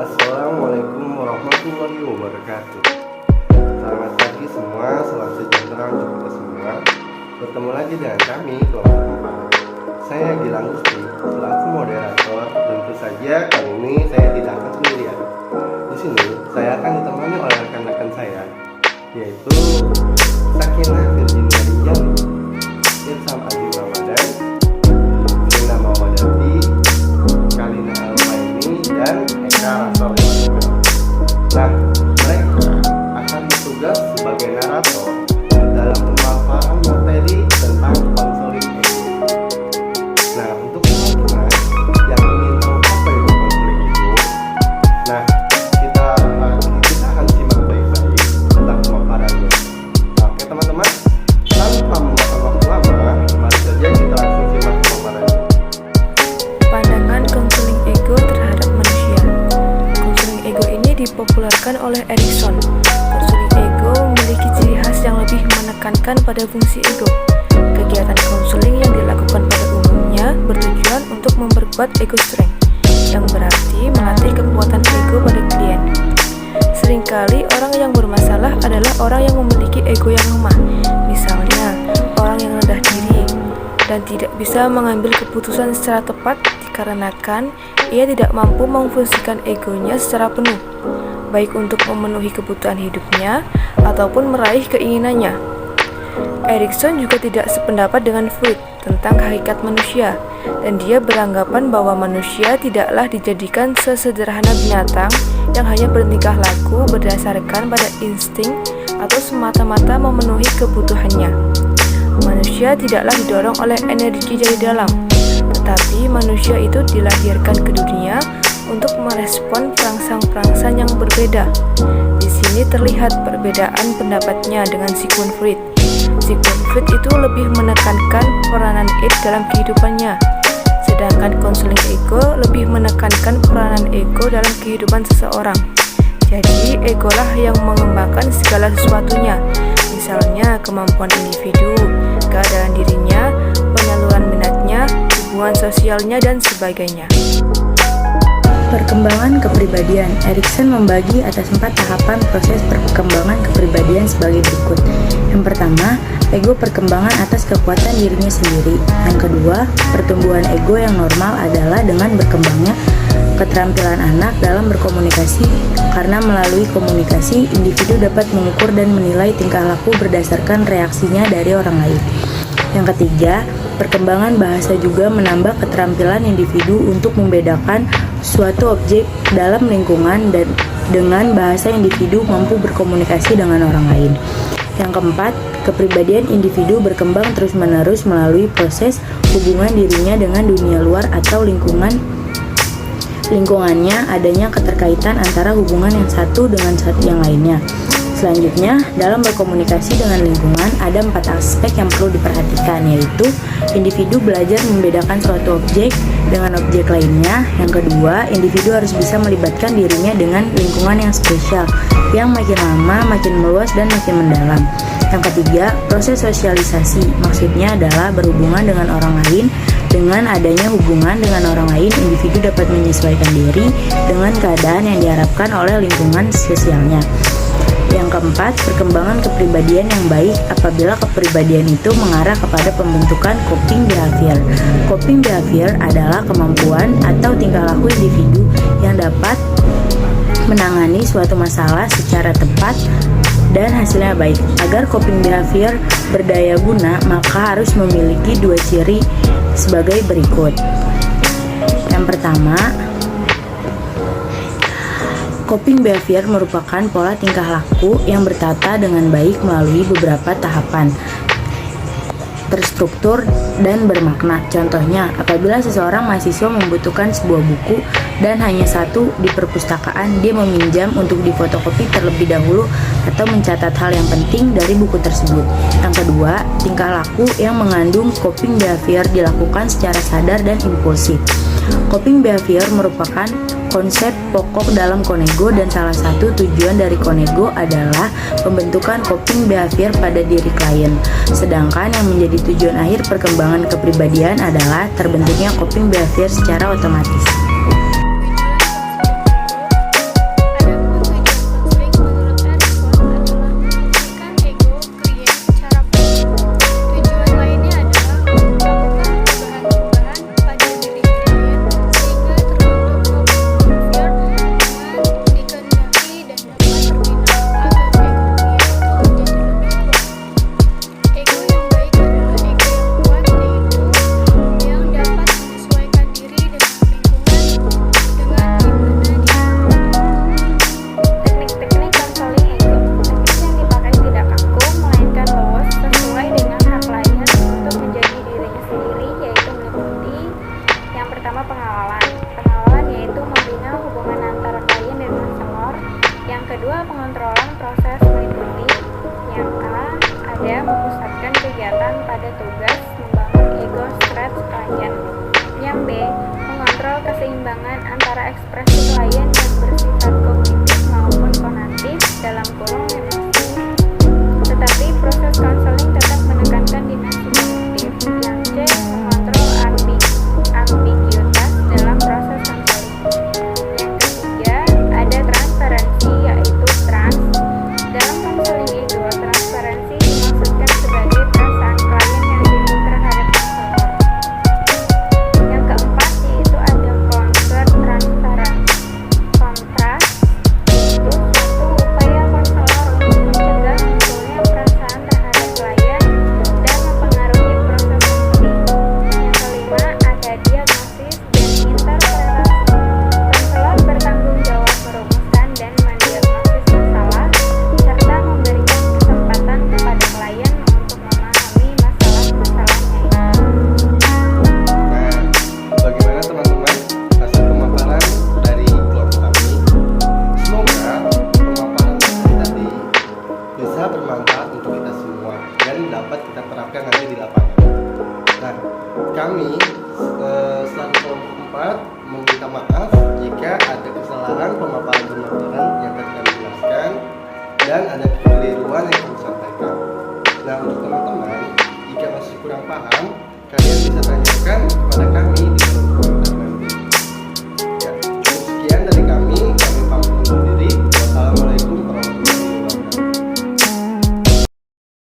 Assalamualaikum warahmatullahi wabarakatuh. Selamat pagi semua, salam sejahtera untuk kita semua. Bertemu lagi dengan kami kelompok 4. Saya Gilang Gusti selaku moderator. Tentu saja kali ini saya tidak akan sendirian. Di sini saya akan ditemani oleh rekan-rekan saya, yaitu Sakinah Virginia Rijali, Irsam Adi Ramadan, Rina Mawadati, Kalina Almaini, dan Eka Rasoli. Nah, mereka akan bertugas sebagai narator dalam pemaparan materi tentang konseling ego. Nah, untuk teman-teman yang ingin tahu apa itu konseling ego, nah kita akan simak baik-baik tentang pemaparannya. Oke teman-teman, tanpa memakan waktu lama, mari saja kita langsung simak pemaparannya. Pandangan konseling ego terhadap manusia. Konseling ego ini dipopulerkan oleh Erikson. Konseling ego memiliki ciri khas yang lebih menekankan pada fungsi ego. Kegiatan konseling yang dilakukan pada umumnya bertujuan untuk memperkuat ego strength, yang berarti melatih kekuatan ego pada klien. Seringkali orang yang bermasalah adalah orang yang memiliki ego yang lemah, misalnya orang yang rendah diri dan tidak bisa mengambil keputusan secara tepat dikarenakan ia tidak mampu memfungsikan egonya secara penuh, baik untuk memenuhi kebutuhan hidupnya ataupun meraih keinginannya. Erikson juga tidak sependapat dengan Freud tentang hakikat manusia, dan dia beranggapan bahwa manusia tidaklah dijadikan sesederhana binatang yang hanya bertingkah laku berdasarkan pada insting atau semata-mata memenuhi kebutuhannya. Manusia tidaklah didorong oleh energi dari dalam, tetapi manusia itu dilahirkan ke dunia untuk merespon perangsang-perangsang yang berbeda. Di sini terlihat perbedaan pendapatnya dengan Sigmund Freud. Sigmund Freud itu lebih menekankan peranan id dalam kehidupannya, sedangkan konseling ego lebih menekankan peranan ego dalam kehidupan seseorang. Jadi, egolah yang mengembangkan segala sesuatunya, misalnya kemampuan individu, keadaan dirinya, penyaluran minatnya, hubungan sosialnya, dan sebagainya. Perkembangan kepribadian. Erikson membagi atas 4 tahapan proses perkembangan kepribadian sebagai berikut. Yang pertama, ego perkembangan atas kekuatan dirinya sendiri. Yang kedua, pertumbuhan ego yang normal adalah dengan berkembangnya keterampilan anak dalam berkomunikasi, karena melalui komunikasi, individu dapat mengukur dan menilai tingkah laku berdasarkan reaksinya dari orang lain. Yang ketiga, perkembangan bahasa juga menambah keterampilan individu untuk membedakan suatu objek dalam lingkungan, dan dengan bahasa individu mampu berkomunikasi dengan orang lain. Yang keempat, kepribadian individu berkembang terus-menerus melalui proses hubungan dirinya dengan dunia luar atau lingkungannya, adanya keterkaitan antara hubungan yang satu dengan yang lainnya. Selanjutnya, dalam berkomunikasi dengan lingkungan, ada 4 aspek yang perlu diperhatikan, yaitu individu belajar membedakan suatu objek dengan objek lainnya. Yang kedua, individu harus bisa melibatkan dirinya dengan lingkungan yang spesial, yang makin lama makin meluas dan makin mendalam. Yang ketiga, proses sosialisasi, maksudnya adalah berhubungan dengan orang lain. Dengan adanya hubungan dengan orang lain, individu dapat menyesuaikan diri dengan keadaan yang diharapkan oleh lingkungan sosialnya. Yang keempat, perkembangan kepribadian yang baik apabila kepribadian itu mengarah kepada pembentukan coping behavior. Coping behavior adalah kemampuan atau tingkah laku individu yang dapat menangani suatu masalah secara tepat dan hasilnya baik. Agar coping behavior berdaya guna, maka harus memiliki 2 ciri sebagai berikut. Yang pertama, coping behavior merupakan pola tingkah laku yang bertata dengan baik melalui beberapa tahapan, terstruktur, dan bermakna. Contohnya, apabila seseorang mahasiswa membutuhkan sebuah buku dan hanya satu di perpustakaan, dia meminjam untuk difotokopi terlebih dahulu atau mencatat hal yang penting dari buku tersebut. Yang kedua, tingkah laku yang mengandung coping behavior dilakukan secara sadar dan impulsif. Coping behavior merupakan konsep pokok dalam Konego, dan salah satu tujuan dari Konego adalah pembentukan coping behavior pada diri klien. Sedangkan yang menjadi tujuan akhir perkembangan kepribadian adalah terbentuknya coping behavior secara otomatis. antara ekspresi klien yang bersifat kognitif maupun konatif dalam kurung emosi. Tetapi proses konseling tetap menekankan dimensi kognitif. Yang C. Mengontrol ambiguitas dalam proses konseling. Yang ketiga, ada transparansi, yaitu trans. Dalam konseling ego, transparansi dimaksudkan sebagai perasaan klien yang timbul terhadap konselor. Yang keempat, yaitu ada konser transparan. Kontras itu suatu upaya konselor untuk mencegah munculnya perasaan terhadap klien dan mempengaruhi proses konseling. Yang kelima, ada diagnosis dan interpretasi. Konselor bertanggung jawab merumuskan dan mendiagnosis masalah serta memberikan kesempatan kepada klien untuk memahami masalah-masalahnya itu. Nah, bagaimana teman-teman hasil pemaparan dari kelompok kami? Semoga pemaparan kami tadi bisa bermanfaat untuk kita semua dan dapat kita terapkan nanti di lapangan. Nah, kami selaku kelompok 4 meminta maaf jika ada kesalahan pemaparan yang tadi kami jelaskan dan ada kekeliruan yang kami sampaikan. Nah, untuk teman-teman, jika masih kurang paham, kalian bisa tanyakan kepada kami